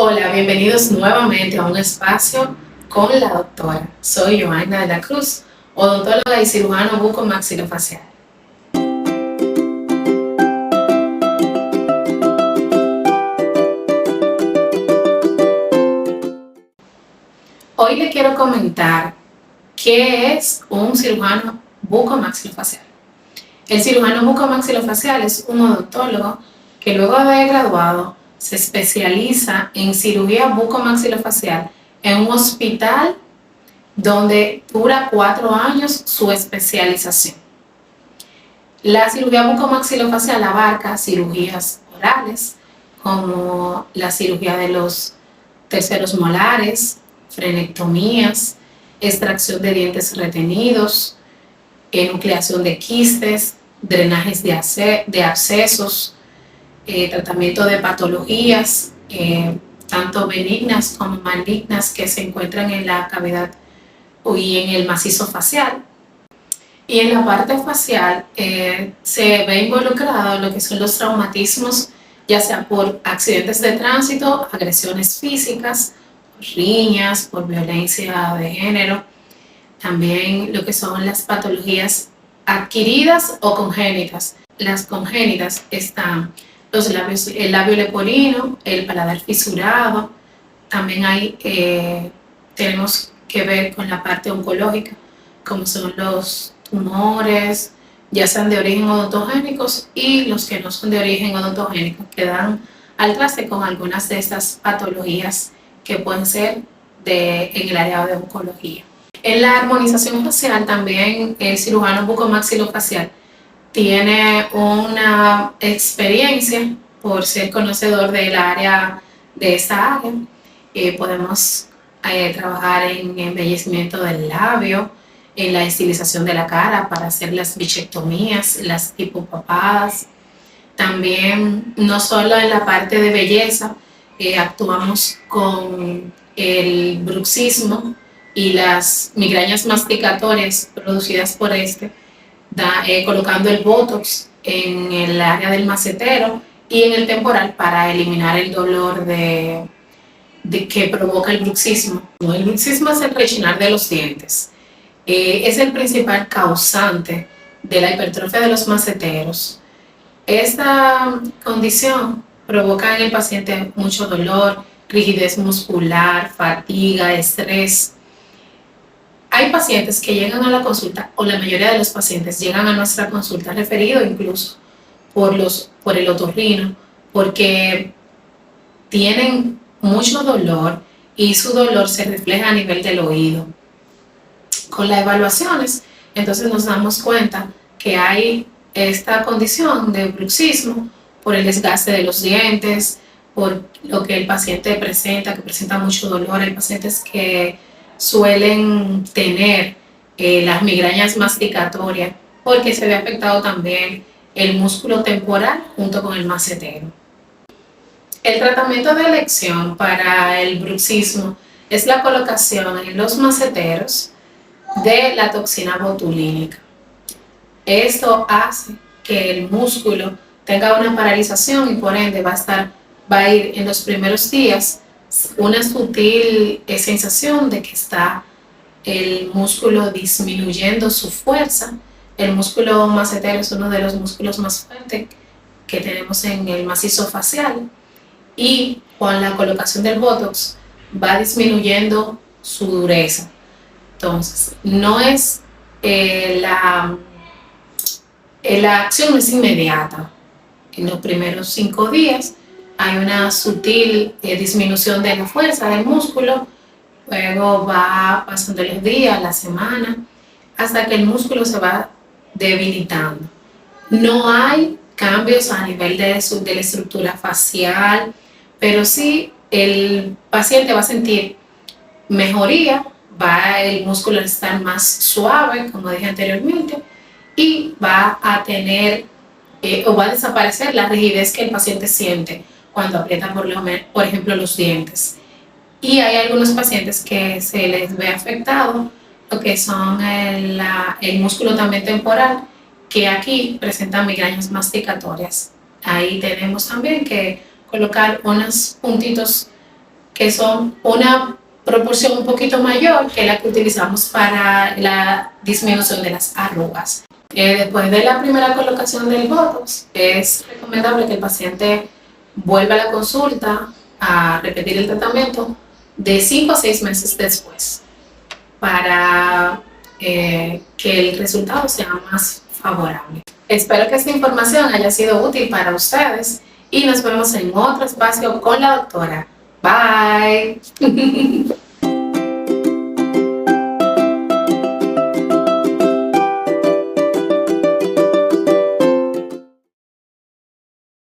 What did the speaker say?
Hola, bienvenidos nuevamente a un espacio con la doctora. Soy Joanna de la Cruz, odontóloga y cirujano bucomaxilofacial. Hoy le quiero comentar qué es un cirujano bucomaxilofacial. El cirujano bucomaxilofacial es un odontólogo que luego de haber graduado se especializa en cirugía bucomaxilofacial en un hospital donde dura 4 años su especialización. La cirugía bucomaxilofacial abarca cirugías orales, como la cirugía de los terceros molares, frenectomías, extracción de dientes retenidos, enucleación de quistes, drenajes de abscesos, tratamiento de patologías, tanto benignas como malignas que se encuentran en la cavidad y en el macizo facial. Y en la parte facial se ve involucrado lo que son los traumatismos, ya sea por accidentes de tránsito, agresiones físicas, riñas, por violencia de género, también lo que son las patologías adquiridas o congénitas. Las congénitas están el labio leporino, el paladar fisurado, también tenemos que ver con la parte oncológica, como son los tumores, ya sean de origen odontogénicos y los que no son de origen odontogénico, que dan al traste con algunas de estas patologías que pueden ser en el área de oncología. En la armonización facial también el cirujano bucomaxilofacial tiene una experiencia por ser conocedor del área de esta área. Podemos trabajar en embellecimiento del labio, en la estilización de la cara para hacer las bichectomías, las hipopapadas. También no solo en la parte de belleza, actuamos con el bruxismo y las migrañas masticatorias producidas por colocando el botox en el área del macetero y en el temporal para eliminar el dolor de que provoca el bruxismo. El bruxismo es el rechinar de los dientes. Es el principal causante de la hipertrofia de los maceteros. Esta condición provoca en el paciente mucho dolor, rigidez muscular, fatiga, estrés. Hay pacientes que llegan a la consulta, o la mayoría de los pacientes llegan a nuestra consulta referido incluso por el otorrino, porque tienen mucho dolor y su dolor se refleja a nivel del oído. Con las evaluaciones, entonces nos damos cuenta que hay esta condición de bruxismo por el desgaste de los dientes, por lo que el paciente presenta, que presenta mucho dolor. Hay pacientes que suelen tener las migrañas masticatorias porque se ve afectado también el músculo temporal junto con el macetero. El tratamiento de elección para el bruxismo es la colocación en los maceteros de la toxina botulínica. Esto hace que el músculo tenga una paralización y por ende va a ir en los primeros días una sutil sensación de que está el músculo disminuyendo su fuerza. El músculo macetero es uno de los músculos más fuertes que tenemos en el macizo facial y con la colocación del botox va disminuyendo su dureza. Entonces, no es la acción no es inmediata. En los primeros 5 días hay una sutil disminución de la fuerza del músculo, luego va pasando los días, la semana, hasta que el músculo se va debilitando. No hay cambios a nivel de la estructura facial, pero sí el paciente va a sentir mejoría, el músculo a estar más suave, como dije anteriormente, y va a tener o va a desaparecer la rigidez que el paciente siente cuando aprieta, por ejemplo, los dientes. Y hay algunos pacientes que se les ve afectado lo que son el músculo también temporal, que aquí presentan migrañas masticatorias. Ahí tenemos también que colocar unos puntitos que son una proporción un poquito mayor que la que utilizamos para la disminución de las arrugas. Después de la primera colocación del Botox, es recomendable que el paciente vuelva a la consulta a repetir el tratamiento de 5 a 6 meses después para que el resultado sea más favorable. Espero que esta información haya sido útil para ustedes y nos vemos en otro espacio con la doctora. Bye.